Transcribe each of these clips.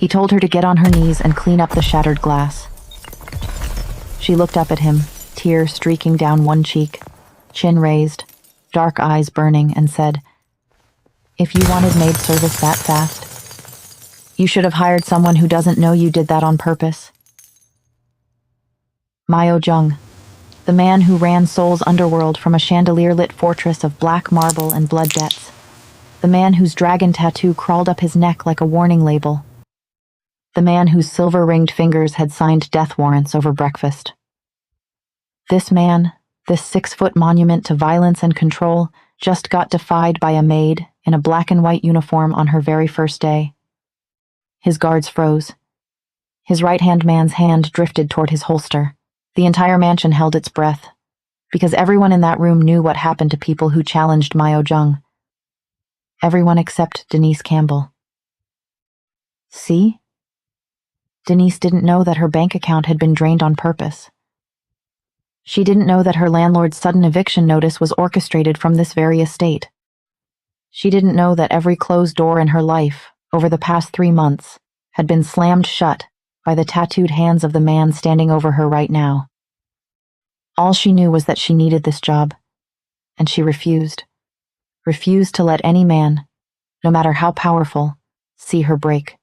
He told her to get on her knees and clean up the shattered glass. She looked up at him, tears streaking down one cheek, chin raised, dark eyes burning, and said, "If you wanted maid service that fast, you should have hired someone who doesn't know you did that on purpose." Myo Jung, the man who ran Seoul's underworld from a chandelier-lit fortress of black marble and blood debts. The man whose dragon tattoo crawled up his neck like a warning label. The man whose silver-ringed fingers had signed death warrants over breakfast. This man, this 6-foot monument to violence and control, just got defied by a maid in a black and white uniform on her very first day. His guards froze. His right-hand man's hand drifted toward his holster. The entire mansion held its breath, because everyone in that room knew what happened to people who challenged Myo Jung. Everyone except Denise Campbell. See? Denise didn't know that her bank account had been drained on purpose. She didn't know that her landlord's sudden eviction notice was orchestrated from this very estate. She didn't know that every closed door in her life, over the past 3 months, had been slammed shut by the tattooed hands of the man standing over her right now. All she knew was that she needed this job, and she refused. Refused to let any man, no matter how powerful, see her break.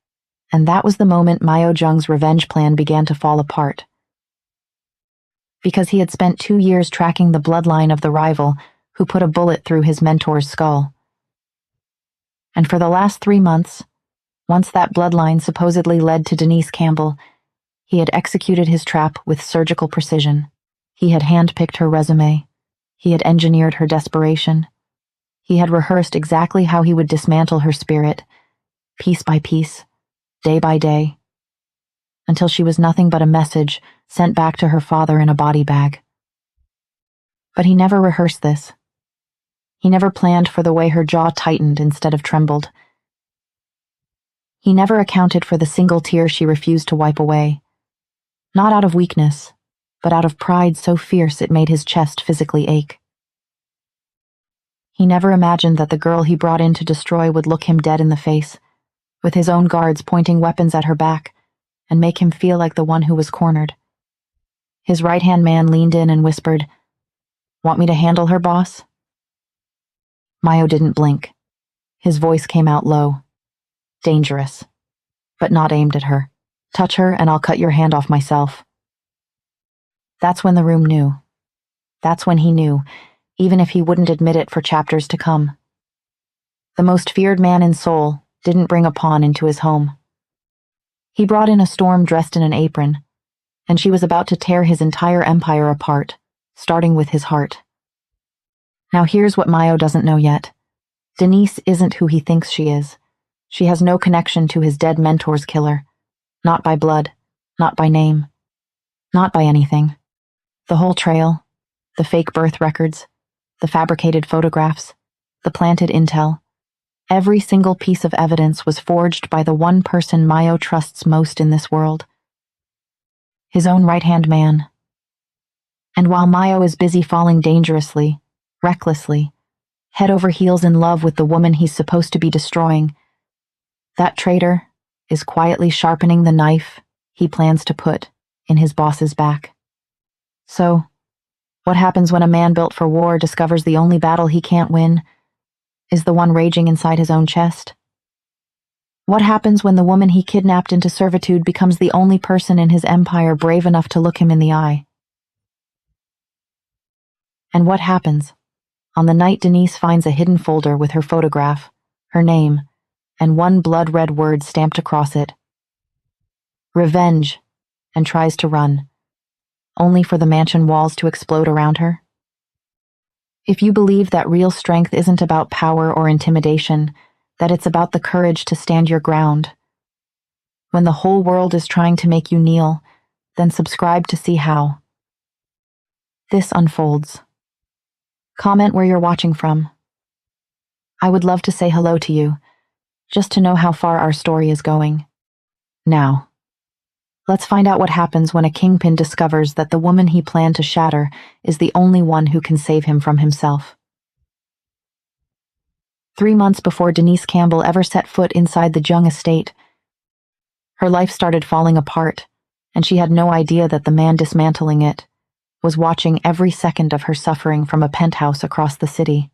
And that was the moment Myo Jung's revenge plan began to fall apart. Because he had spent 2 years tracking the bloodline of the rival who put a bullet through his mentor's skull. And for the last 3 months, once that bloodline supposedly led to Denise Campbell, he had executed his trap with surgical precision. He had handpicked her resume. He had engineered her desperation. He had rehearsed exactly how he would dismantle her spirit, piece by piece, day by day, until she was nothing but a message sent back to her father in a body bag. But he never rehearsed this. He never planned for the way her jaw tightened instead of trembled. He never accounted for the single tear she refused to wipe away, not out of weakness, but out of pride so fierce it made his chest physically ache. He never imagined that the girl he brought in to destroy would look him dead in the face, with his own guards pointing weapons at her back, and make him feel like the one who was cornered. His right-hand man leaned in and whispered, "Want me to handle her, boss?" Myo didn't blink. His voice came out low. Dangerous, but not aimed at her. "Touch her and I'll cut your hand off myself." That's when the room knew. That's when he knew, even if he wouldn't admit it for chapters to come. The most feared man in Seoul didn't bring a pawn into his home. He brought in a storm dressed in an apron, and she was about to tear his entire empire apart, starting with his heart. Now here's what Myo doesn't know yet. Denise isn't who he thinks she is. She has no connection to his dead mentor's killer. Not by blood, not by name, not by anything. The whole trail, the fake birth records, the fabricated photographs, the planted intel, every single piece of evidence was forged by the one person Myo trusts most in this world. His own right-hand man. And while Myo is busy falling dangerously, recklessly, head over heels in love with the woman he's supposed to be destroying, that traitor is quietly sharpening the knife he plans to put in his boss's back. So, what happens when a man built for war discovers the only battle he can't win is the one raging inside his own chest? What happens when the woman he kidnapped into servitude becomes the only person in his empire brave enough to look him in the eye? And what happens on the night Denise finds a hidden folder with her photograph, her name, and one blood-red word stamped across it? Revenge, and tries to run, only for the mansion walls to explode around her? If you believe that real strength isn't about power or intimidation, that it's about the courage to stand your ground, when the whole world is trying to make you kneel, then subscribe to see how this unfolds. Comment where you're watching from. I would love to say hello to you, just to know how far our story is going. Now, let's find out what happens when a kingpin discovers that the woman he planned to shatter is the only one who can save him from himself. 3 months before Denise Campbell ever set foot inside the Jung estate, Her life started falling apart, and she had no idea that the man dismantling it was watching every second of her suffering from a penthouse across the city.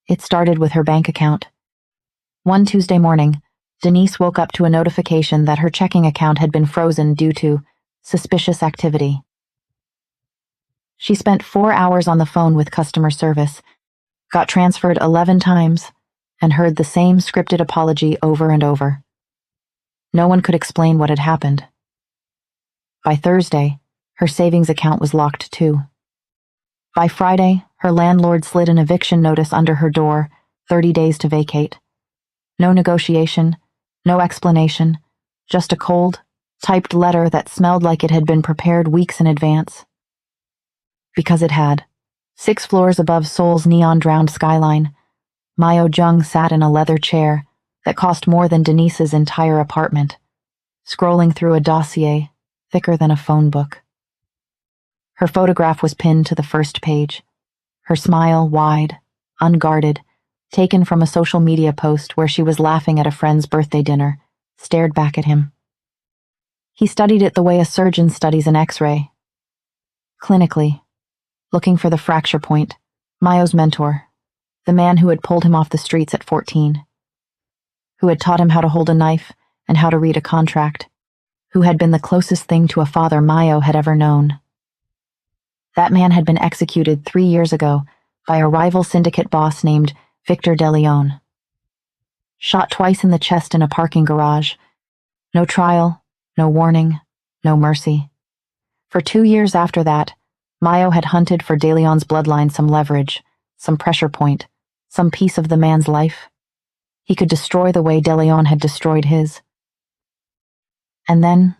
It started with her bank account. One Tuesday morning, Denise woke up to a notification that her checking account had been frozen due to suspicious activity. She spent 4 hours on the phone with customer service, got transferred 11 times, and heard the same scripted apology over and over. No one could explain what had happened. By Thursday, her savings account was locked too. By Friday, her landlord slid an eviction notice under her door, 30 days to vacate. No negotiation, no explanation, just a cold, typed letter that smelled like it had been prepared weeks in advance. Because it had. 6 floors above Seoul's neon-drowned skyline, Myo Jung sat in a leather chair that cost more than Denise's entire apartment, scrolling through a dossier thicker than a phone book. Her photograph was pinned to the first page, her smile wide, unguarded, taken from a social media post where she was laughing at a friend's birthday dinner, stared back at him. He studied it the way a surgeon studies an X-ray. Clinically, looking for the fracture point, Myo's mentor, the man who had pulled him off the streets at 14, who had taught him how to hold a knife and how to read a contract, who had been the closest thing to a father Myo had ever known. That man had been executed 3 years ago by a rival syndicate boss named Victor De Leon. Shot twice in the chest in a parking garage. No trial, no warning, no mercy. For 2 years after that, Myo had hunted for De Leon's bloodline some leverage, some pressure point, some piece of the man's life. He could destroy the way De Leon had destroyed his. And then,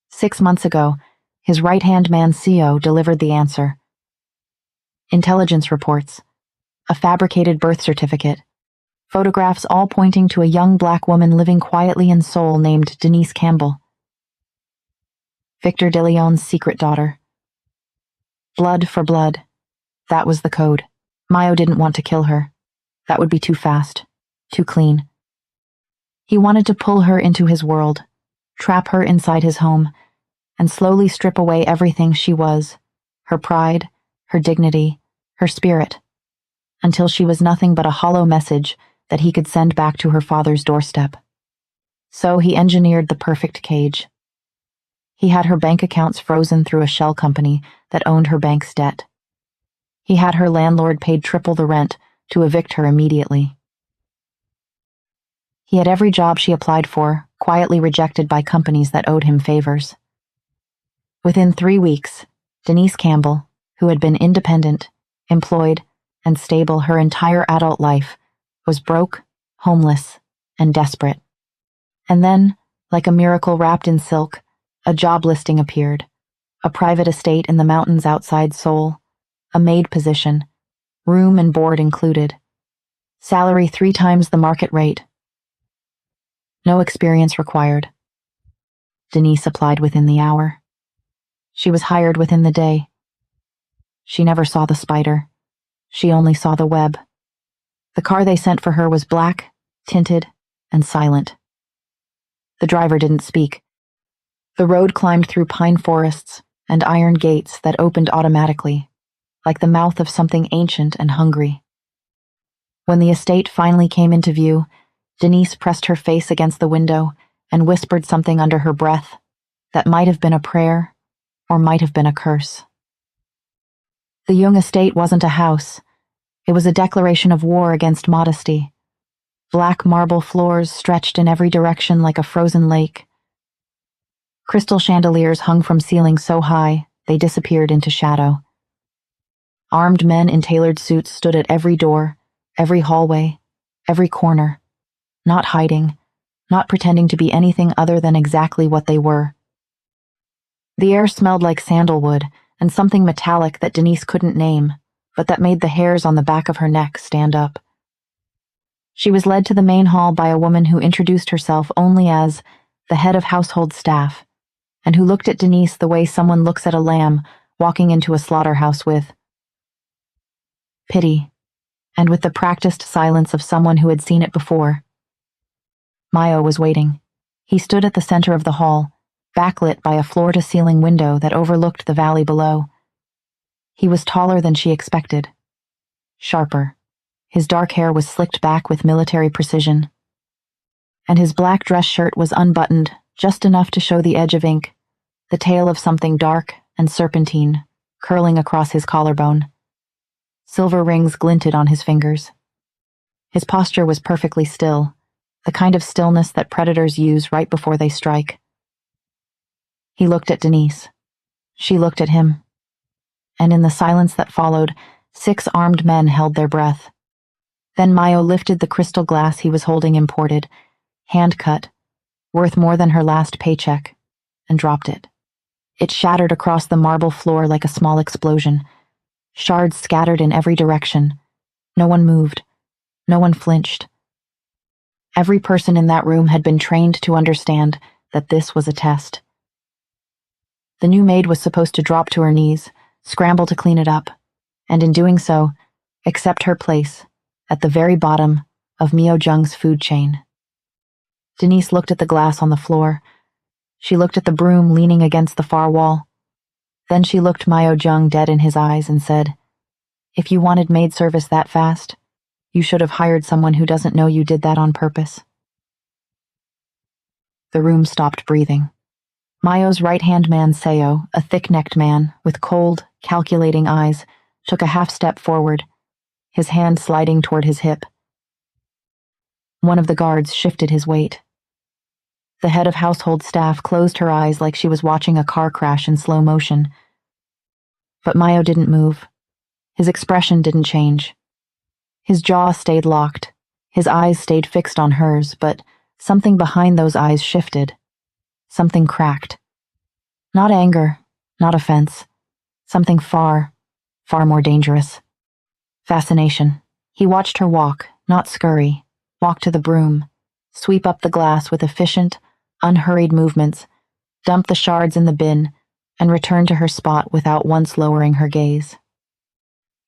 6 months ago, his right-hand man Seo delivered the answer. Intelligence reports, a fabricated birth certificate, photographs all pointing to a young black woman living quietly in Seoul named Denise Campbell. Victor De Leon's secret daughter. Blood for blood. That was the code. Myo didn't want to kill her. That would be too fast, too clean. He wanted to pull her into his world, trap her inside his home, and slowly strip away everything she was, her pride, her dignity, her spirit, until she was nothing but a hollow message that he could send back to her father's doorstep. So he engineered the perfect cage. He had her bank accounts frozen through a shell company that owned her bank's debt. He had her landlord paid triple the rent to evict her immediately. He had every job she applied for quietly rejected by companies that owed him favors. Within 3 weeks, Denise Campbell, who had been independent, employed, and stable her entire adult life, was broke, homeless, and desperate. And then, like a miracle wrapped in silk, a job listing appeared. A private estate in the mountains outside Seoul, a maid position, room and board included. Salary 3 times the market rate. No experience required. Denise applied within the hour. She was hired within the day. She never saw the spider. She only saw the web. The car they sent for her was black, tinted, and silent. The driver didn't speak. The road climbed through pine forests and iron gates that opened automatically, like the mouth of something ancient and hungry. When the estate finally came into view, Denise pressed her face against the window and whispered something under her breath that might have been a prayer or might have been a curse. The Jung estate wasn't a house. It was a declaration of war against modesty. Black marble floors stretched in every direction like a frozen lake. Crystal chandeliers hung from ceilings so high they disappeared into shadow. Armed men in tailored suits stood at every door, every hallway, every corner, not hiding, not pretending to be anything other than exactly what they were. The air smelled like sandalwood and something metallic that Denise couldn't name, but that made the hairs on the back of her neck stand up. She was led to the main hall by a woman who introduced herself only as the head of household staff, and who looked at Denise the way someone looks at a lamb walking into a slaughterhouse with pity, and with the practiced silence of someone who had seen it before. Myo was waiting. He stood at the center of the hall, backlit by a floor-to-ceiling window that overlooked the valley below. He was taller than she expected. Sharper. His dark hair was slicked back with military precision. And his black dress shirt was unbuttoned, just enough to show the edge of ink, the tail of something dark and serpentine, curling across his collarbone. Silver rings glinted on his fingers. His posture was perfectly still, the kind of stillness that predators use right before they strike. He looked at Denise. She looked at him. And in the silence that followed, 6 armed men held their breath. Then Myo lifted the crystal glass he was holding imported, hand-cut, worth more than her last paycheck, and dropped it. It shattered across the marble floor like a small explosion. Shards scattered in every direction. No one moved. No one flinched. Every person in that room had been trained to understand that this was a test. The new maid was supposed to drop to her knees, scramble to clean it up, and in doing so, accept her place at the very bottom of Myo Jung's food chain. Denise looked at the glass on the floor. She looked at the broom leaning against the far wall. Then she looked Myo Jung dead in his eyes and said, "If you wanted maid service that fast, you should have hired someone who doesn't know you did that on purpose." The room stopped breathing. Myo's right-hand man, Seo, a thick-necked man with cold, calculating eyes, took a half-step forward, his hand sliding toward his hip. One of the guards shifted his weight. The head of household staff closed her eyes like she was watching a car crash in slow motion. But Myo didn't move. His expression didn't change. His jaw stayed locked. His eyes stayed fixed on hers, but something behind those eyes shifted. Something cracked. Not anger, not offense. Something far, far more dangerous. Fascination. He watched her walk, not scurry, walk to the broom, sweep up the glass with efficient, unhurried movements, dump the shards in the bin, and return to her spot without once lowering her gaze.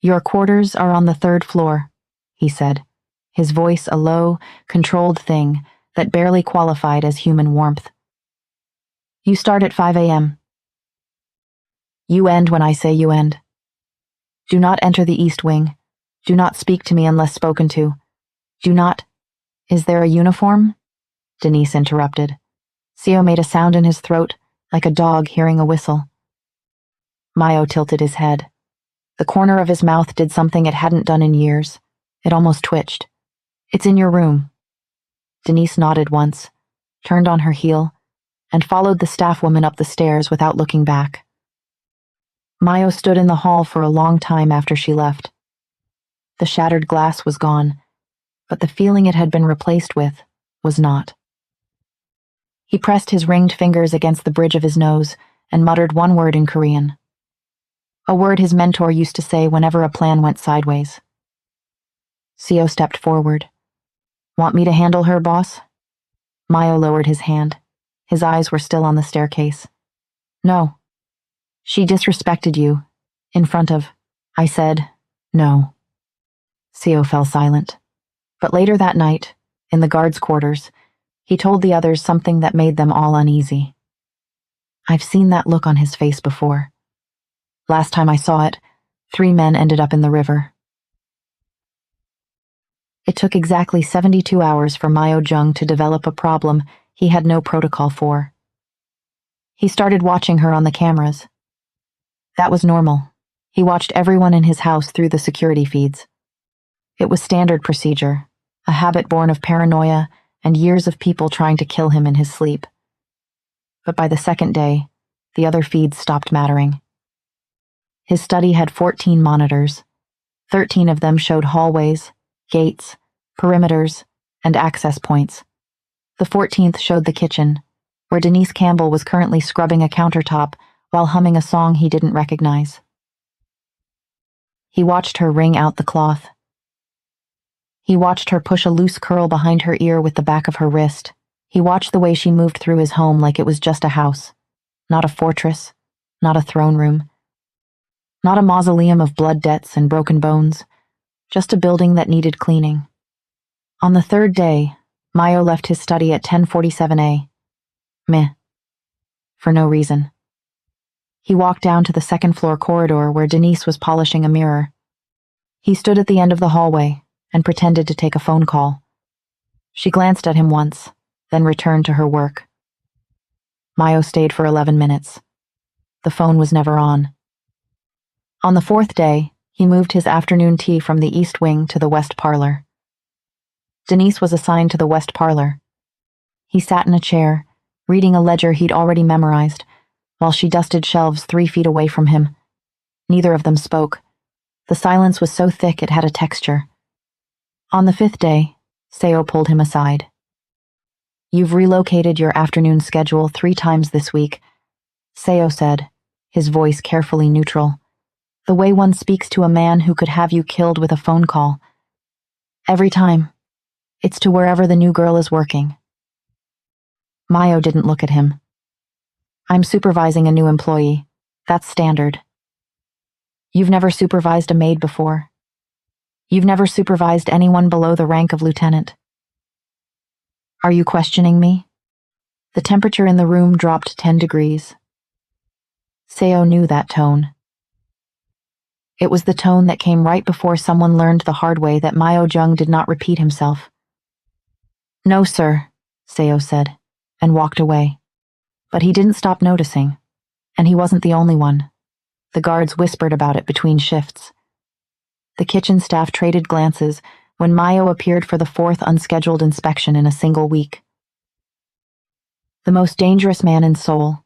"Your quarters are on the 3rd floor," he said, his voice a low, controlled thing that barely qualified as human warmth. "You start at 5 a.m. You end when I say you end. Do not enter the East Wing. Do not speak to me unless spoken to. Do not—" "Is there a uniform?" Denise interrupted. Seo made a sound in his throat, like a dog hearing a whistle. Myo tilted his head. The corner of his mouth did something it hadn't done in years. It almost twitched. "It's in your room." Denise nodded once, turned on her heel, and followed the staff woman up the stairs without looking back. Myo stood in the hall for a long time after she left. The shattered glass was gone, but the feeling it had been replaced with was not. He pressed his ringed fingers against the bridge of his nose and muttered one word in Korean. A word his mentor used to say whenever a plan went sideways. Seo stepped forward. "Want me to handle her, boss?" Myo lowered his hand. His eyes were still on the staircase. "No. She disrespected you. In front of—" I said, "No." Seo fell silent. But later that night, in the guards' quarters, he told the others something that made them all uneasy. I've seen that look on his face before. Last time I saw it, 3 men ended up in the river. It took exactly 72 hours for Myo Jung to develop a problem he had no protocol for. He started watching her on the cameras. That was normal. He watched everyone in his house through the security feeds. It was standard procedure, a habit born of paranoia and years of people trying to kill him in his sleep. But by the 2nd day, the other feeds stopped mattering. His study had 14 monitors. 13 of them showed hallways, gates, perimeters, and access points. The 14th showed the kitchen, where Denise Campbell was currently scrubbing a countertop while humming a song he didn't recognize. He watched her wring out the cloth. He watched her push a loose curl behind her ear with the back of her wrist. He watched the way she moved through his home like it was just a house, not a fortress, not a throne room, not a mausoleum of blood debts and broken bones, just a building that needed cleaning. On the 3rd day, Myo left his study at 10:47 a.m. Meh. For no reason. He walked down to the second-floor corridor where Denise was polishing a mirror. He stood at the end of the hallway and pretended to take a phone call. She glanced at him once, then returned to her work. Myo stayed for 11 minutes. The phone was never on. On the fourth day, he moved his afternoon tea from the east wing to the west parlor. Denise was assigned to the west parlor. He sat in a chair, reading a ledger he'd already memorized, while she dusted shelves 3 feet away from him. Neither of them spoke. The silence was so thick it had a texture. On the 5th day, Seo pulled him aside. "You've relocated your afternoon schedule 3 times this week," Seo said, his voice carefully neutral. "The way one speaks to a man who could have you killed with a phone call. Every time. It's to wherever the new girl is working." Myo didn't look at him. "I'm supervising a new employee. That's standard." "You've never supervised a maid before. You've never supervised anyone below the rank of lieutenant. Are you questioning me?" The temperature in the room dropped 10 degrees. Seo knew that tone. It was the tone that came right before someone learned the hard way that Myo Jung did not repeat himself. "No, sir," Seo said, and walked away. But he didn't stop noticing, and he wasn't the only one. The guards whispered about it between shifts. The kitchen staff traded glances when Myo appeared for the 4th unscheduled inspection in a single week. The most dangerous man in Seoul.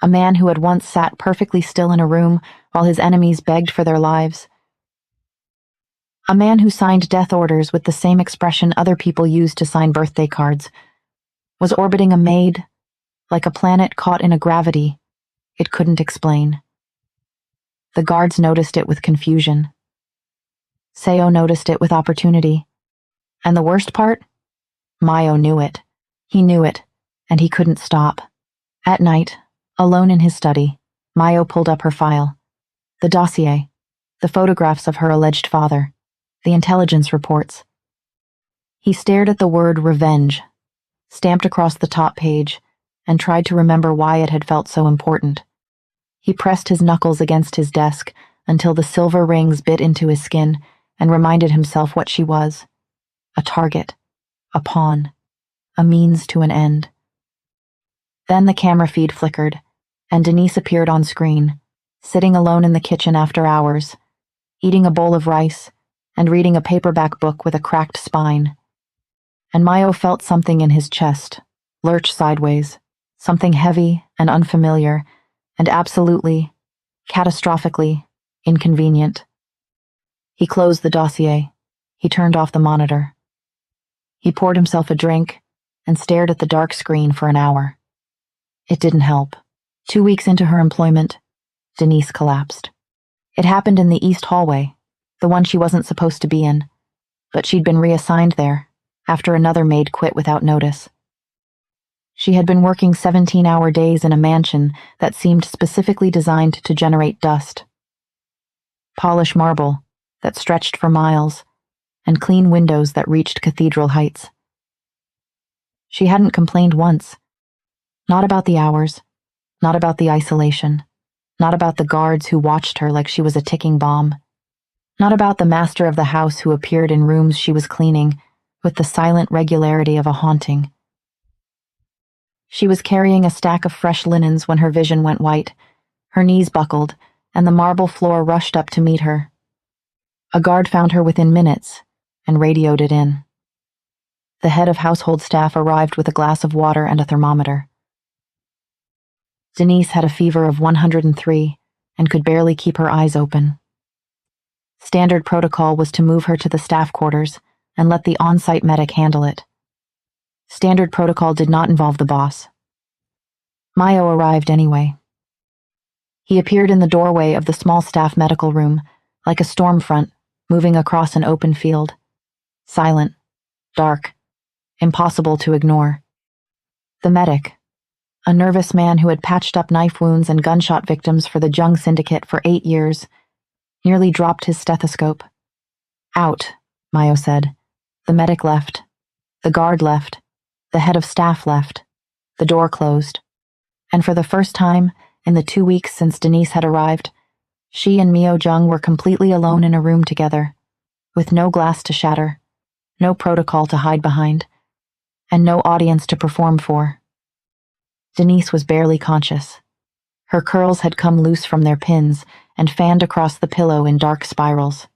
A man who had once sat perfectly still in a room while his enemies begged for their lives. A man who signed death orders with the same expression other people used to sign birthday cards, was orbiting a maid, like a planet caught in a gravity it couldn't explain. The guards noticed it with confusion. Seo noticed it with opportunity. And the worst part? Myo knew it. He knew it, and he couldn't stop. At night, alone in his study, Myo pulled up her file. The dossier, the photographs of her alleged father, the intelligence reports. He stared at the word revenge, stamped across the top page, and tried to remember why it had felt so important. He pressed his knuckles against his desk until the silver rings bit into his skin and reminded himself what she was. A target, a pawn, a means to an end. Then the camera feed flickered, and Denise appeared on screen, sitting alone in the kitchen after hours, eating a bowl of rice and reading a paperback book with a cracked spine. And Myo felt something in his chest lurch sideways, something heavy and unfamiliar, and absolutely, catastrophically inconvenient. He closed the dossier. He turned off the monitor. He poured himself a drink and stared at the dark screen for an hour. It didn't help. 2 weeks into her employment, Denise collapsed. It happened in the east hallway, the one she wasn't supposed to be in, but she'd been reassigned there after another maid quit without notice. She had been working 17-hour days in a mansion that seemed specifically designed to generate dust. Polish marble that stretched for miles, and clean windows that reached cathedral heights. She hadn't complained once. Not about the hours, not about the isolation, not about the guards who watched her like she was a ticking bomb, not about the master of the house who appeared in rooms she was cleaning with the silent regularity of a haunting. She was carrying a stack of fresh linens when her vision went white. Her knees buckled, and the marble floor rushed up to meet her. A guard found her within minutes and radioed it in. The head of household staff arrived with a glass of water and a thermometer. Denise had a fever of 103 and could barely keep her eyes open. Standard protocol was to move her to the staff quarters and let the on-site medic handle it. Standard protocol did not involve the boss. Myo arrived anyway. He appeared in the doorway of the small staff medical room, like a storm front, moving across an open field. Silent, dark, impossible to ignore. The medic, a nervous man who had patched up knife wounds and gunshot victims for the Jung Syndicate for 8 years, nearly dropped his stethoscope. "Out," Myo said. The medic left. The guard left. The head of staff left. The door closed, and for the first time in the 2 weeks since Denise had arrived, she and Myo Jung were completely alone in a room together, with no glass to shatter, no protocol to hide behind, and no audience to perform for. Denise was barely conscious. Her curls had come loose from their pins and fanned across the pillow in dark spirals.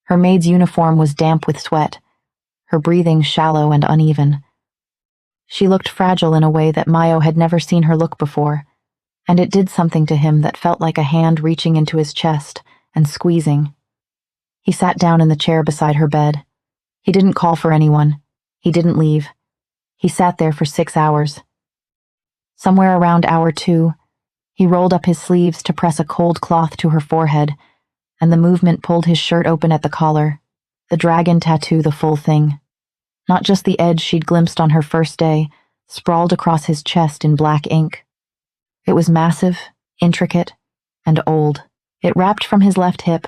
Her maid's uniform was damp with sweat, her breathing shallow and uneven. She looked fragile in a way that Myo had never seen her look before, and it did something to him that felt like a hand reaching into his chest and squeezing. He sat down in the chair beside her bed. He didn't call for anyone. He didn't leave. He sat there for 6 hours. Somewhere around hour 2, he rolled up his sleeves to press a cold cloth to her forehead, and the movement pulled his shirt open at the collar, the dragon tattoo, the full thing. Not just the edge she'd glimpsed on her first day, sprawled across his chest in black ink. It was massive, intricate, and old. It wrapped from his left hip,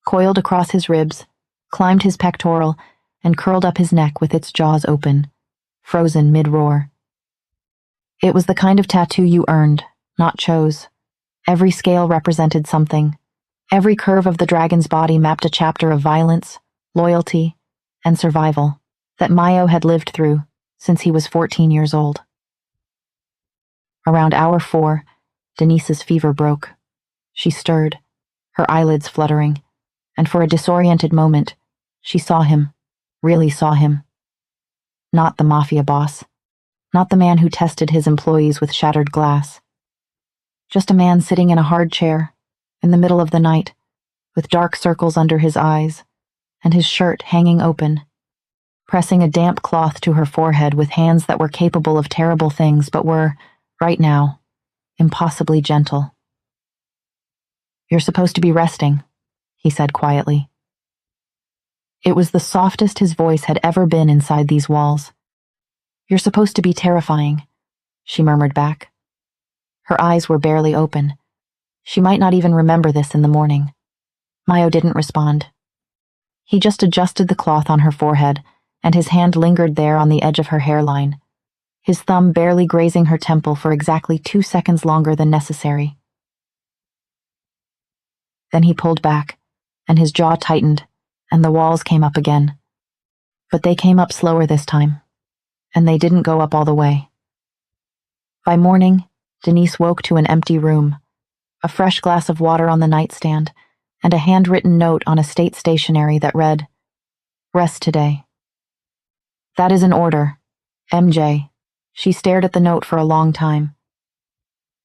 coiled across his ribs, climbed his pectoral, and curled up his neck with its jaws open, frozen mid-roar. It was the kind of tattoo you earned, not chose. Every scale represented something. Every curve of the dragon's body mapped a chapter of violence, loyalty, and survival that Myo had lived through since he was 14 years old. Around hour 4, Denise's fever broke. She stirred, her eyelids fluttering, and for a disoriented moment, she saw him, really saw him. Not the Mafia boss, not the man who tested his employees with shattered glass. Just a man sitting in a hard chair, in the middle of the night, with dark circles under his eyes, and his shirt hanging open, pressing a damp cloth to her forehead with hands that were capable of terrible things but were, right now, impossibly gentle. "You're supposed to be resting," he said quietly. It was the softest his voice had ever been inside these walls. "You're supposed to be terrifying," she murmured back. Her eyes were barely open. She might not even remember this in the morning. Myo didn't respond. He just adjusted the cloth on her forehead, and his hand lingered there on the edge of her hairline, his thumb barely grazing her temple for exactly 2 seconds longer than necessary. Then he pulled back, and his jaw tightened, and the walls came up again. But they came up slower this time, and they didn't go up all the way. By morning, Denise woke to an empty room, a fresh glass of water on the nightstand, and a handwritten note on a state stationery that read, "Rest today." "That is an order. MJ." She stared at the note for a long time.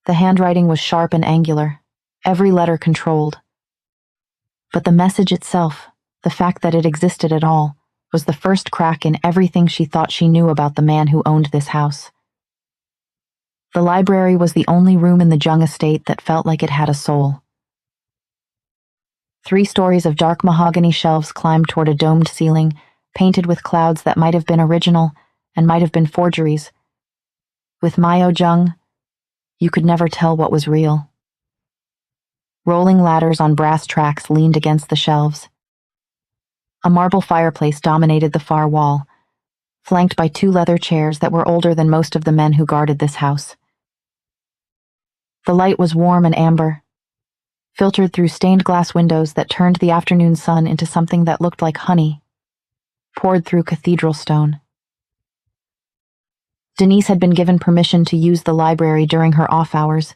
The handwriting was sharp and angular, every letter controlled. But the message itself, the fact that it existed at all, was the first crack in everything she thought she knew about the man who owned this house. The library was the only room in the Jung estate that felt like it had a soul. 3 stories of dark mahogany shelves climbed toward a domed ceiling, painted with clouds that might have been original and might have been forgeries. With Myo Jung, you could never tell what was real. Rolling ladders on brass tracks leaned against the shelves. A marble fireplace dominated the far wall, flanked by 2 leather chairs that were older than most of the men who guarded this house. The light was warm and amber, filtered through stained glass windows that turned the afternoon sun into something that looked like honey, poured through cathedral stone. Denise had been given permission to use the library during her off hours,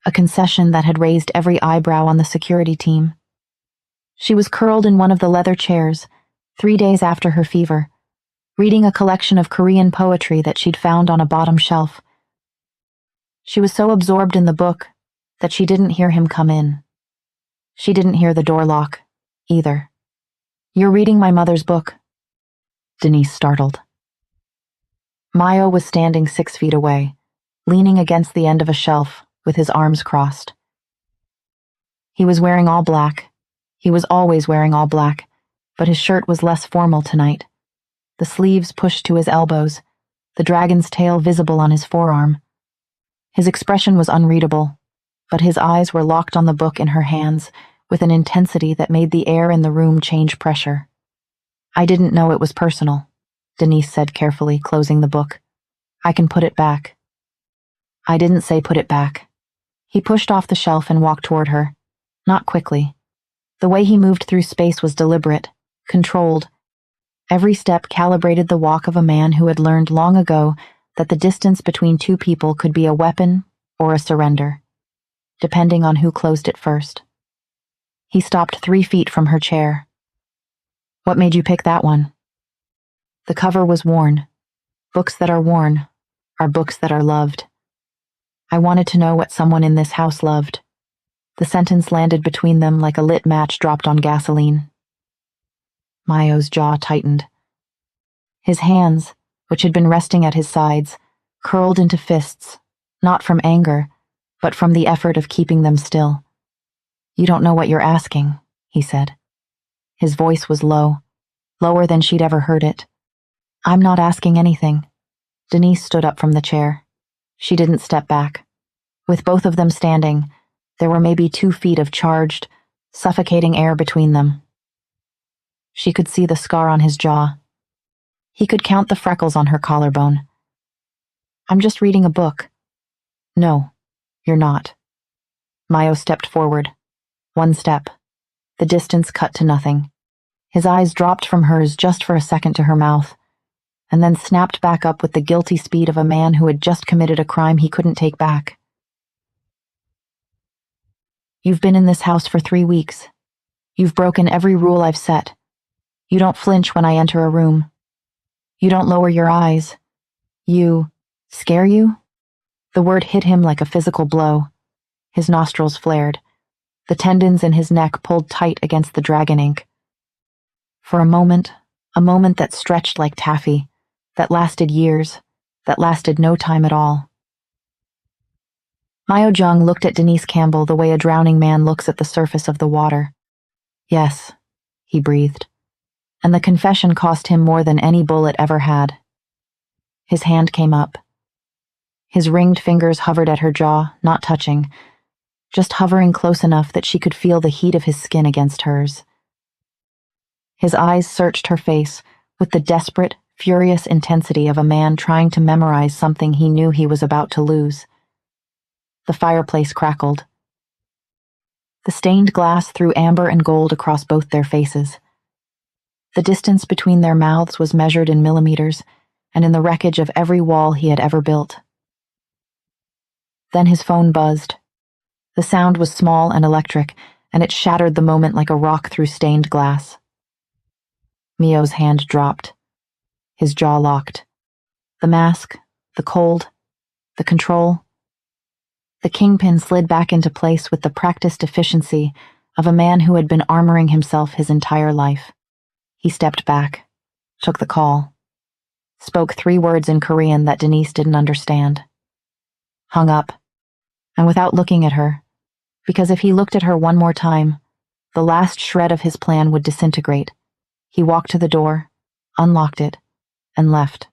a concession that had raised every eyebrow on the security team. She was curled in one of the leather chairs, 3 days after her fever, reading a collection of Korean poetry that she'd found on a bottom shelf. She was so absorbed in the book that she didn't hear him come in. She didn't hear the door lock, either. "You're reading my mother's book," Denise startled. Myo was standing 6 feet away, leaning against the end of a shelf with his arms crossed. He was wearing all black. He was always wearing all black, but his shirt was less formal tonight. The sleeves pushed to his elbows, the dragon's tail visible on his forearm. His expression was unreadable, but his eyes were locked on the book in her hands with an intensity that made the air in the room change pressure. "I didn't know it was personal," Denise said carefully, closing the book. "I can put it back." I didn't say put it back. He pushed off the shelf and walked toward her. Not quickly. The way he moved through space was deliberate, controlled. Every step calibrated the walk of a man who had learned long ago that the distance between two people could be a weapon or a surrender, depending on who closed it first. He stopped 3 feet from her chair. What made you pick that one? The cover was worn. Books that are worn are books that are loved. I wanted to know what someone in this house loved. The sentence landed between them like a lit match dropped on gasoline. Myo's jaw tightened. His hands, which had been resting at his sides, curled into fists, not from anger, but from the effort of keeping them still. You don't know what you're asking, he said. His voice was low, lower than she'd ever heard it. I'm not asking anything. Denise stood up from the chair. She didn't step back. With both of them standing, there were maybe 2 feet of charged, suffocating air between them. She could see the scar on his jaw. He could count the freckles on her collarbone. I'm just reading a book. No, you're not. Myo stepped forward. 1 step. The distance cut to nothing. His eyes dropped from hers just for a second to her mouth, and then snapped back up with the guilty speed of a man who had just committed a crime he couldn't take back. You've been in this house for 3 weeks. You've broken every rule I've set. You don't flinch when I enter a room. You don't lower your eyes. You scare you? The word hit him like a physical blow. His nostrils flared. The tendons in his neck pulled tight against the dragon ink. For a moment that stretched like taffy, that lasted years, that lasted no time at all. Myo Jung looked at Denise Campbell the way a drowning man looks at the surface of the water. Yes, he breathed. And the confession cost him more than any bullet ever had. His hand came up. His ringed fingers hovered at her jaw, not touching, just hovering close enough that she could feel the heat of his skin against hers. His eyes searched her face with the desperate, furious intensity of a man trying to memorize something he knew he was about to lose. The fireplace crackled. The stained glass threw amber and gold across both their faces. The distance between their mouths was measured in millimeters, and in the wreckage of every wall he had ever built. Then his phone buzzed. The sound was small and electric, and it shattered the moment like a rock through stained glass. Myo's hand dropped. His jaw locked. The mask, the cold, the control. The kingpin slid back into place with the practiced efficiency of a man who had been armoring himself his entire life. He stepped back, took the call, spoke 3 words in Korean that Denise didn't understand, hung up, and without looking at her, because if he looked at her one more time, the last shred of his plan would disintegrate, he walked to the door, unlocked it, and left.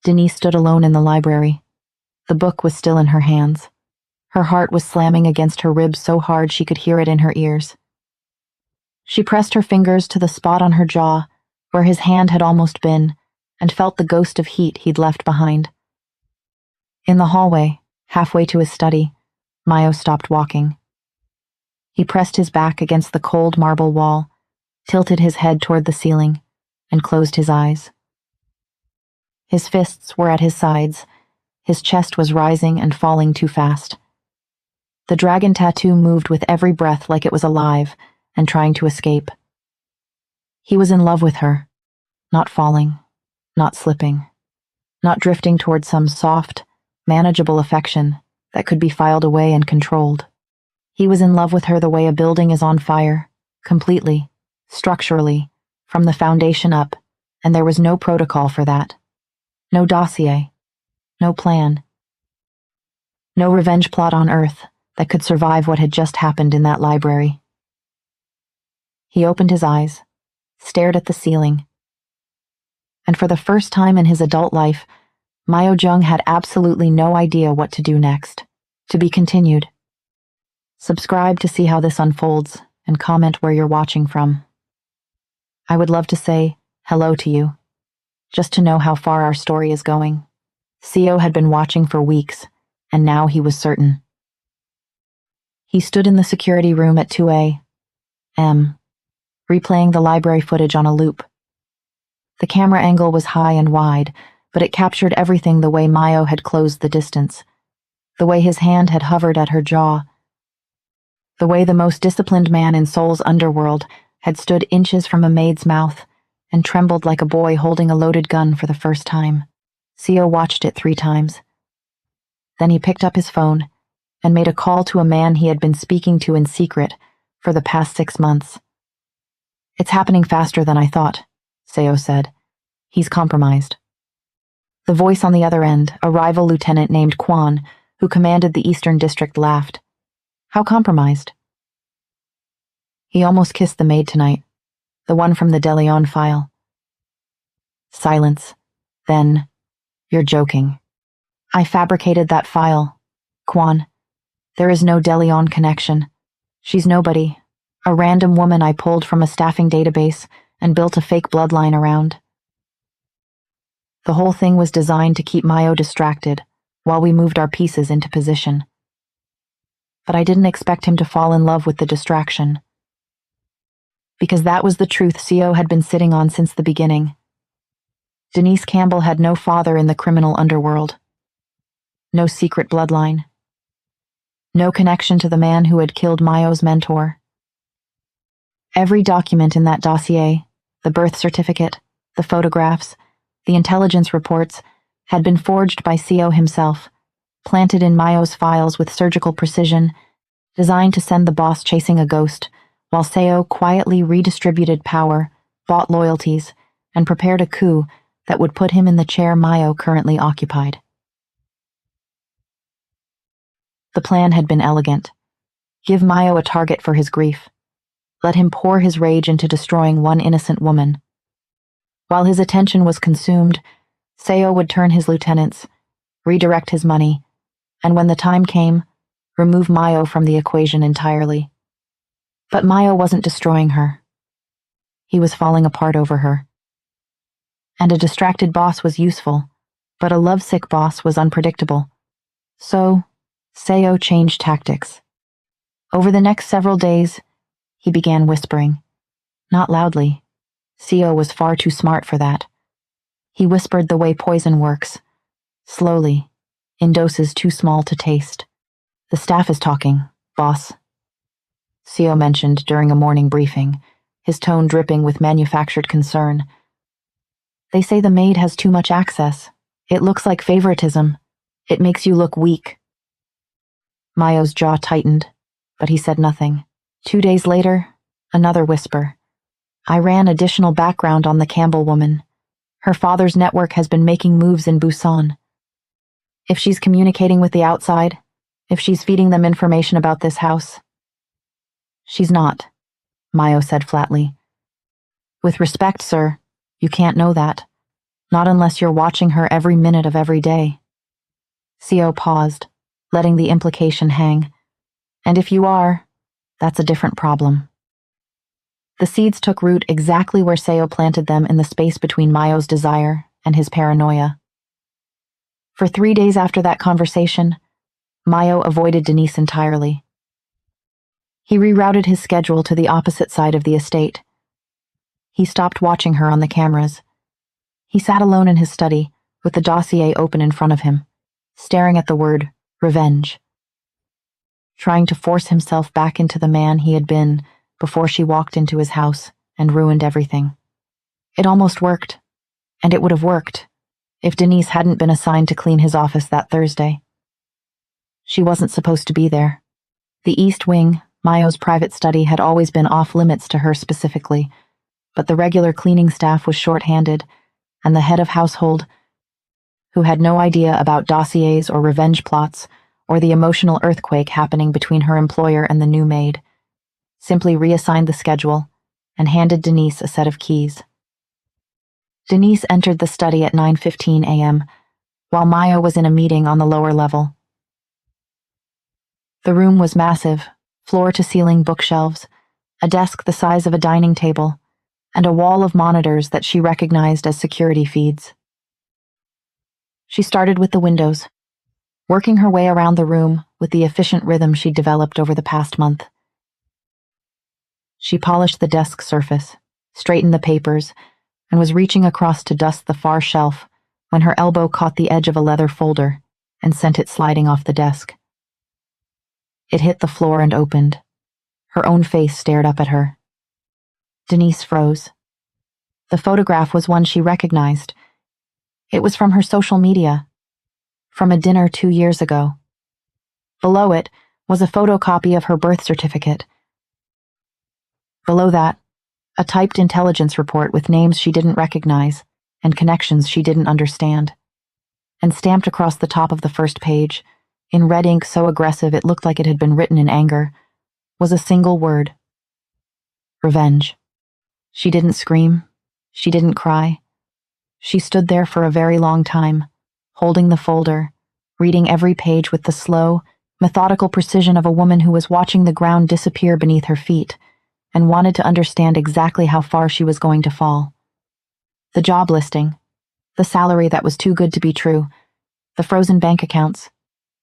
Denise stood alone in the library. The book was still in her hands. Her heart was slamming against her ribs so hard she could hear it in her ears. She pressed her fingers to the spot on her jaw, where his hand had almost been, and felt the ghost of heat he'd left behind. In the hallway, halfway to his study, Myo stopped walking. He pressed his back against the cold marble wall, tilted his head toward the ceiling, and closed his eyes. His fists were at his sides. His chest was rising and falling too fast. The dragon tattoo moved with every breath like it was alive and trying to escape. He was in love with her, not falling, not slipping, not drifting toward some soft, manageable affection that could be filed away and controlled. He was in love with her the way a building is on fire, completely, structurally, from the foundation up, and there was no protocol for that. No dossier, no plan, no revenge plot on Earth that could survive what had just happened in that library. He opened his eyes, stared at the ceiling, and for the first time in his adult life, Myo Jung had absolutely no idea what to do next. To be continued. Subscribe to see how this unfolds, and comment where you're watching from. I would love to say hello to you, just to know how far our story is going. Seo had been watching for weeks, and now he was certain. He stood in the security room at 2 a.m., replaying the library footage on a loop. The camera angle was high and wide, but it captured everything the way Myo had closed the distance, the way his hand had hovered at her jaw, the way the most disciplined man in Seoul's underworld had stood inches from a maid's mouth and trembled like a boy holding a loaded gun for the first time. Seo watched it 3 times. Then he picked up his phone and made a call to a man he had been speaking to in secret for the past 6 months. "It's happening faster than I thought," Seo said. "He's compromised." The voice on the other end, a rival lieutenant named Kwon, who commanded the Eastern District, laughed. "How compromised?" "He almost kissed the maid tonight, the one from the De Leon file." Silence. Then, "You're joking." "I fabricated that file, Kwon. There is no De Leon connection. She's nobody, a random woman I pulled from a staffing database and built a fake bloodline around. The whole thing was designed to keep Myo distracted while we moved our pieces into position. But I didn't expect him to fall in love with the distraction. Because that was the truth Seo had been sitting on since the beginning. Denise Campbell had no father in the criminal underworld. No secret bloodline. No connection to the man who had killed Myo's mentor. Every document in that dossier, the birth certificate, the photographs, the intelligence reports, had been forged by Seo himself, planted in Myo's files with surgical precision, designed to send the boss chasing a ghost, while Seo quietly redistributed power, bought loyalties, and prepared a coup that would put him in the chair Myo currently occupied. The plan had been elegant. Give Myo a target for his grief. Let him pour his rage into destroying one innocent woman. While his attention was consumed, Seo would turn his lieutenants, redirect his money, and when the time came, remove Myo from the equation entirely. But Myo wasn't destroying her. He was falling apart over her. And a distracted boss was useful, but a lovesick boss was unpredictable. So, Seo changed tactics. Over the next several days, he began whispering. Not loudly. Seo was far too smart for that. He whispered the way poison works, slowly, in doses too small to taste. "The staff is talking, boss," Seo mentioned during a morning briefing, his tone dripping with manufactured concern. "They say the maid has too much access. It looks like favoritism. It makes you look weak." Myo's jaw tightened, but he said nothing. 2 days later, another whisper. "I ran additional background on the Campbell woman. Her father's network has been making moves in Busan. If she's communicating with the outside, if she's feeding them information about this house." "She's not," Myo said flatly. "With respect, sir, you can't know that. Not unless you're watching her every minute of every day." Seo paused, letting the implication hang. "And if you are, that's a different problem." The seeds took root exactly where Seo planted them, in the space between Myo's desire and his paranoia. For 3 days after that conversation, Myo avoided Denise entirely. He rerouted his schedule to the opposite side of the estate. He stopped watching her on the cameras. He sat alone in his study, with the dossier open in front of him, staring at the word revenge, trying to force himself back into the man he had been before she walked into his house and ruined everything. It almost worked, and it would have worked if Denise hadn't been assigned to clean his office that Thursday. She wasn't supposed to be there. The East Wing, Myo's private study, had always been off limits to her specifically, but the regular cleaning staff was short-handed, and the head of household, who had no idea about dossiers or revenge plots or the emotional earthquake happening between her employer and the new maid, simply reassigned the schedule and handed Denise a set of keys. Denise entered the study at 9:15 a.m., while Myo was in a meeting on the lower level. The room was massive, floor-to-ceiling bookshelves, a desk the size of a dining table, and a wall of monitors that she recognized as security feeds. She started with the windows. working her way around the room with the efficient rhythm she'd developed over the past month. She polished the desk surface, straightened the papers, and was reaching across to dust the far shelf when her elbow caught the edge of a leather folder and sent it sliding off the desk. It hit the floor and opened. Her own face stared up at her. Denise froze. The photograph was one she recognized. It was from her social media, from a dinner 2 years ago. Below it was a photocopy of her birth certificate. Below that, a typed intelligence report with names she didn't recognize and connections she didn't understand. And stamped across the top of the first page, in red ink so aggressive it looked like it had been written in anger, was a single word: revenge. She didn't scream. She didn't cry. She stood there for a very long time, holding the folder, reading every page with the slow, methodical precision of a woman who was watching the ground disappear beneath her feet and wanted to understand exactly how far she was going to fall. The job listing, the salary that was too good to be true, the frozen bank accounts,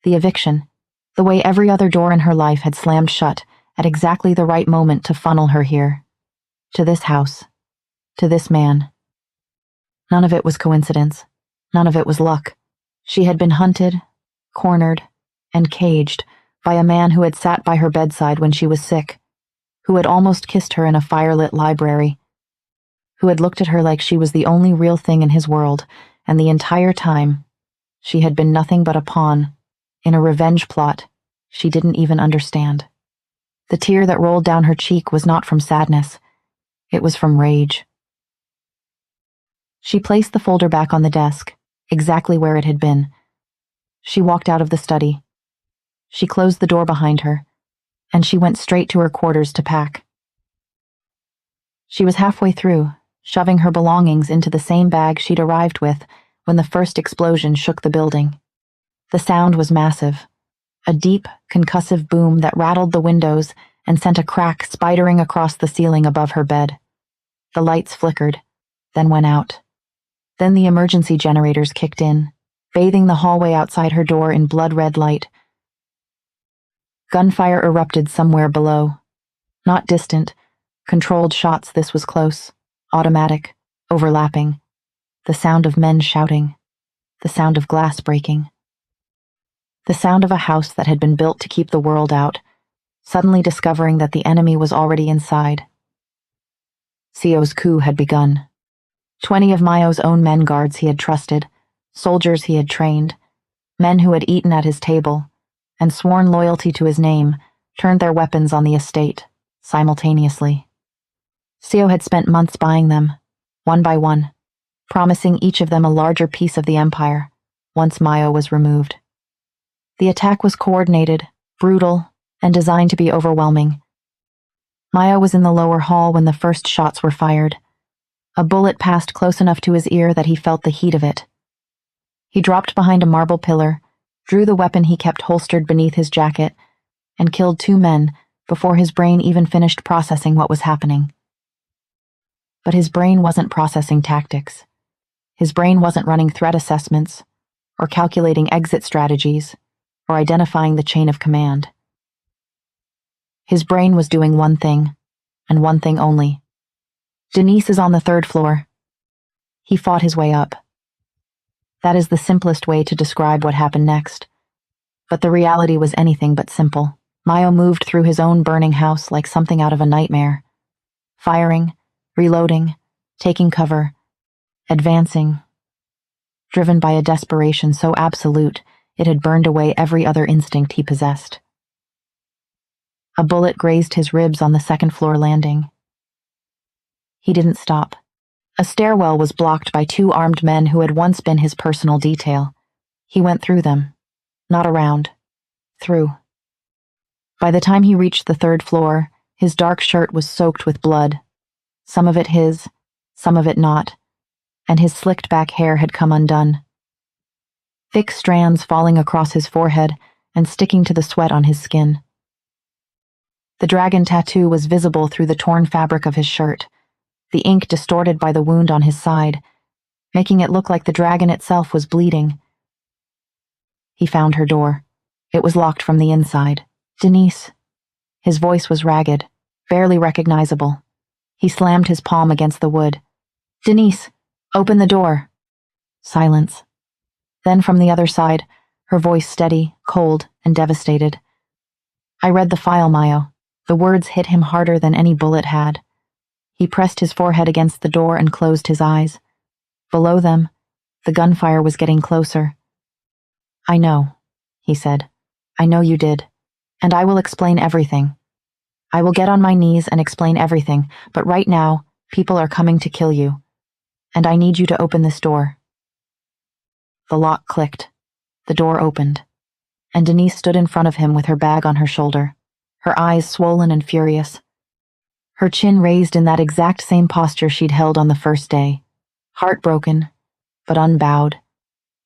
the eviction, the way every other door in her life had slammed shut at exactly the right moment to funnel her here, to this house, to this man. None of it was coincidence. None of it was luck. She had been hunted, cornered, and caged by a man who had sat by her bedside when she was sick, who had almost kissed her in a firelit library, who had looked at her like she was the only real thing in his world, and the entire time, she had been nothing but a pawn in a revenge plot she didn't even understand. The tear that rolled down her cheek was not from sadness. It was from rage. She placed the folder back on the desk, exactly where it had been. She walked out of the study. She closed the door behind her, and she went straight to her quarters to pack. She was halfway through, shoving her belongings into the same bag she'd arrived with when the first explosion shook the building. The sound was massive, a deep, concussive boom that rattled the windows and sent a crack spidering across the ceiling above her bed. The lights flickered, then went out. Then the emergency generators kicked in, bathing the hallway outside her door in blood-red light. Gunfire erupted somewhere below. Not distant, controlled shots. This was close, automatic, overlapping. The sound of men shouting. The sound of glass breaking. The sound of a house that had been built to keep the world out, suddenly discovering that the enemy was already inside. Seoul's coup had begun. 20 of Myo's own men guards he had trusted, soldiers he had trained, men who had eaten at his table, and sworn loyalty to his name, turned their weapons on the estate, simultaneously. Seoul had spent months buying them, one by one, promising each of them a larger piece of the empire, once Myo was removed. The attack was coordinated, brutal, and designed to be overwhelming. Myo was in the lower hall when the first shots were fired. A bullet passed close enough to his ear that he felt the heat of it. He dropped behind a marble pillar, drew the weapon he kept holstered beneath his jacket, and killed 2 men before his brain even finished processing what was happening. But his brain wasn't processing tactics. His brain wasn't running threat assessments, or calculating exit strategies, or identifying the chain of command. His brain was doing one thing, and one thing only. Denise is on the 3rd floor. He fought his way up. That is the simplest way to describe what happened next. But the reality was anything but simple. Myo moved through his own burning house like something out of a nightmare. Firing, reloading, taking cover, advancing, driven by a desperation so absolute it had burned away every other instinct he possessed. A bullet grazed his ribs on the 2nd floor landing. He didn't stop. A stairwell was blocked by 2 armed men who had once been his personal detail. He went through them, not around, through. By the time he reached the 3rd floor, his dark shirt was soaked with blood, some of it his, some of it not, and his slicked back hair had come undone. Thick strands falling across his forehead and sticking to the sweat on his skin. The dragon tattoo was visible through the torn fabric of his shirt, the ink distorted by the wound on his side, making it look like the dragon itself was bleeding. He found her door. It was locked from the inside. "Denise." His voice was ragged, barely recognizable. He slammed his palm against the wood. "Denise, open the door." Silence. Then from the other side, her voice steady, cold, and devastated. "I read the file, Myo." The words hit him harder than any bullet had. He pressed his forehead against the door and closed his eyes. Below them, the gunfire was getting closer. "I know," he said. "I know you did. And I will explain everything. I will get on my knees and explain everything, but right now, people are coming to kill you. And I need you to open this door." The lock clicked. The door opened. And Denise stood in front of him with her bag on her shoulder, her eyes swollen and furious. Her chin raised in that exact same posture she'd held on the first day, heartbroken, but unbowed,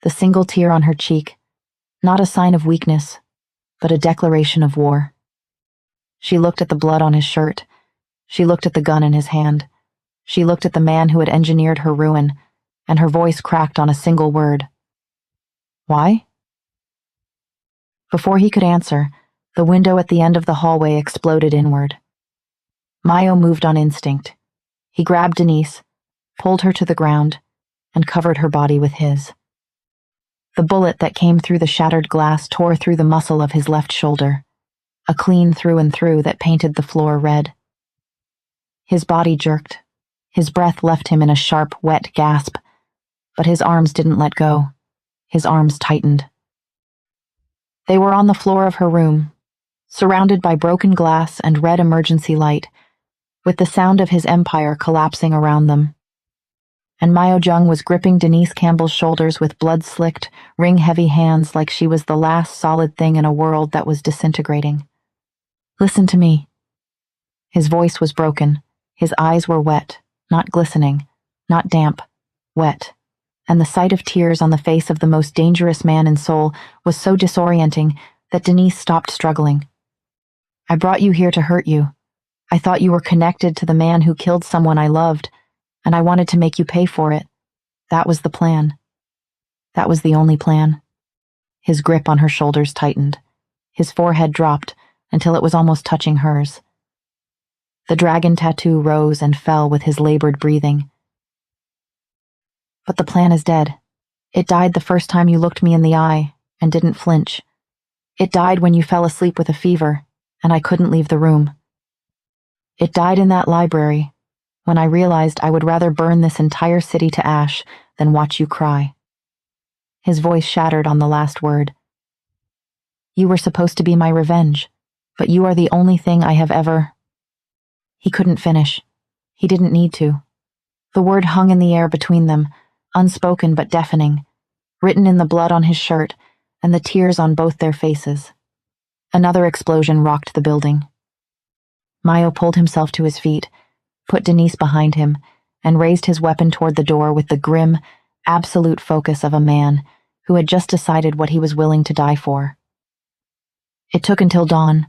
the single tear on her cheek, not a sign of weakness, but a declaration of war. She looked at the blood on his shirt. She looked at the gun in his hand. She looked at the man who had engineered her ruin, and her voice cracked on a single word. "Why?" Before he could answer, the window at the end of the hallway exploded inward. Myo moved on instinct. He grabbed Denise, pulled her to the ground, and covered her body with his. The bullet that came through the shattered glass tore through the muscle of his left shoulder, a clean through and through that painted the floor red. His body jerked. His breath left him in a sharp, wet gasp, but his arms didn't let go. His arms tightened. They were on the floor of her room, surrounded by broken glass and red emergency light, with the sound of his empire collapsing around them. And Myo Jung was gripping Denise Campbell's shoulders with blood-slicked, ring-heavy hands like she was the last solid thing in a world that was disintegrating. "Listen to me." His voice was broken. His eyes were wet, not glistening, not damp, wet. And the sight of tears on the face of the most dangerous man in Seoul was so disorienting that Denise stopped struggling. "I brought you here to hurt you. I thought you were connected to the man who killed someone I loved, and I wanted to make you pay for it. That was the plan. That was the only plan." His grip on her shoulders tightened. His forehead dropped until it was almost touching hers. The dragon tattoo rose and fell with his labored breathing. "But the plan is dead. It died the first time you looked me in the eye and didn't flinch. It died when you fell asleep with a fever, and I couldn't leave the room. It died in that library, when I realized I would rather burn this entire city to ash than watch you cry." His voice shattered on the last word. "You were supposed to be my revenge, but you are the only thing I have ever—" He couldn't finish. He didn't need to. The word hung in the air between them, unspoken but deafening, written in the blood on his shirt and the tears on both their faces. Another explosion rocked the building. Myo pulled himself to his feet, put Denise behind him, and raised his weapon toward the door with the grim, absolute focus of a man who had just decided what he was willing to die for. It took until dawn.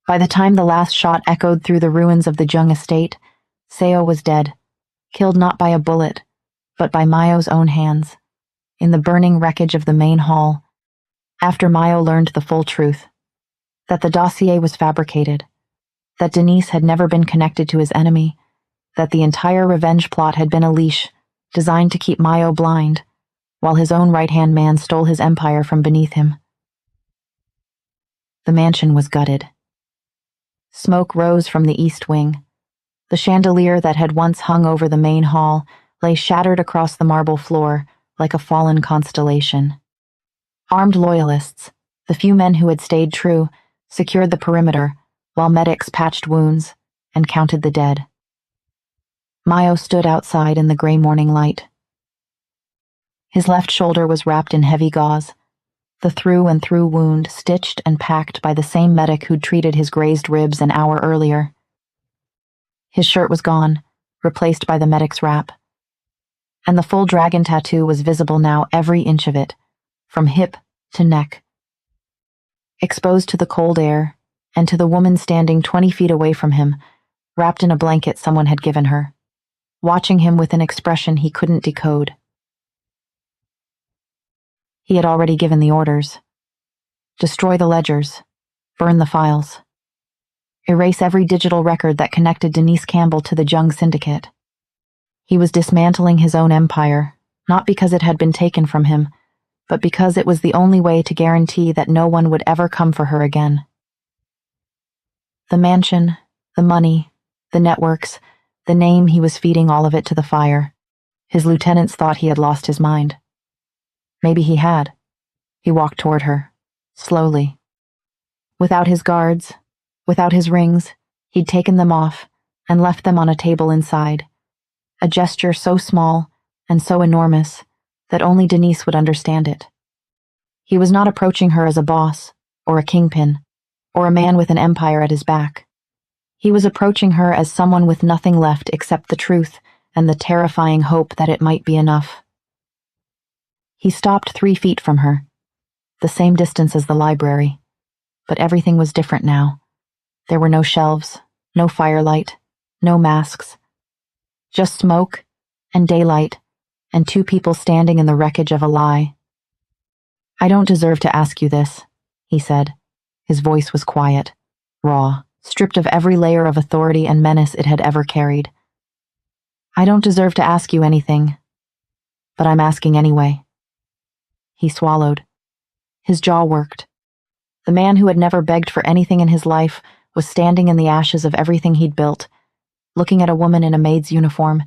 By the time the last shot echoed through the ruins of the Jung estate, Seo was dead, killed not by a bullet, but by Myo's own hands, in the burning wreckage of the main hall, after Myo learned the full truth, that the dossier was fabricated, that Denise had never been connected to his enemy, that the entire revenge plot had been a leash designed to keep Myo blind, while his own right-hand man stole his empire from beneath him. The mansion was gutted. Smoke rose from the east wing. The chandelier that had once hung over the main hall lay shattered across the marble floor like a fallen constellation. Armed loyalists, the few men who had stayed true, secured the perimeter, while medics patched wounds and counted the dead. Myo stood outside in the gray morning light. His left shoulder was wrapped in heavy gauze, the through-and-through wound stitched and packed by the same medic who'd treated his grazed ribs an hour earlier. His shirt was gone, replaced by the medic's wrap. And the full dragon tattoo was visible now, every inch of it, from hip to neck. Exposed to the cold air, and to the woman standing 20 feet away from him, wrapped in a blanket someone had given her, watching him with an expression he couldn't decode. He had already given the orders. Destroy the ledgers. Burn the files. Erase every digital record that connected Denise Campbell to the Jung syndicate. He was dismantling his own empire, not because it had been taken from him, but because it was the only way to guarantee that no one would ever come for her again. The mansion, the money, the networks, the name, he was feeding all of it to the fire. His lieutenants thought he had lost his mind. Maybe he had. He walked toward her, slowly. Without his guards, without his rings, he'd taken them off and left them on a table inside. A gesture so small and so enormous that only Denise would understand it. He was not approaching her as a boss, or a kingpin, or a man with an empire at his back. He was approaching her as someone with nothing left except the truth and the terrifying hope that it might be enough. He stopped 3 feet from her, the same distance as the library, but everything was different now. There were no shelves, no firelight, no masks. Just smoke, and daylight, and 2 people standing in the wreckage of a lie. "I don't deserve to ask you this," he said. His voice was quiet, raw, stripped of every layer of authority and menace it had ever carried. "I don't deserve to ask you anything, but I'm asking anyway." He swallowed. His jaw worked. The man who had never begged for anything in his life was standing in the ashes of everything he'd built, looking at a woman in a maid's uniform,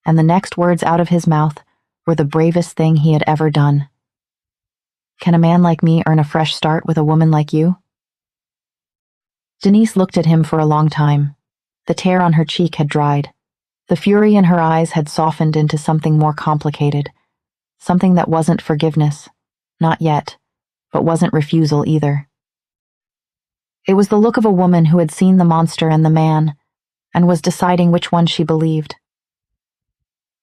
and the next words out of his mouth were the bravest thing he had ever done. "Can a man like me earn a fresh start with a woman like you?" Denise looked at him for a long time. The tear on her cheek had dried. The fury in her eyes had softened into something more complicated, something that wasn't forgiveness, not yet, but wasn't refusal either. It was the look of a woman who had seen the monster and the man, and was deciding which one she believed.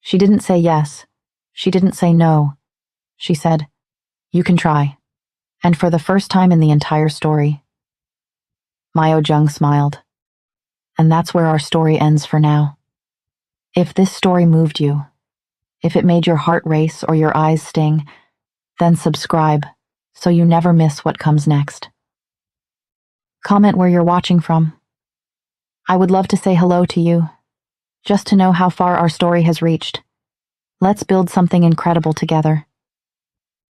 She didn't say yes. She didn't say no. She said, "You can try." And for the first time in the entire story, Myo Jung smiled. "And that's where our story ends for now. If this story moved you, if it made your heart race or your eyes sting, then subscribe so you never miss what comes next. Comment where you're watching from. I would love to say hello to you, just to know how far our story has reached. Let's build something incredible together.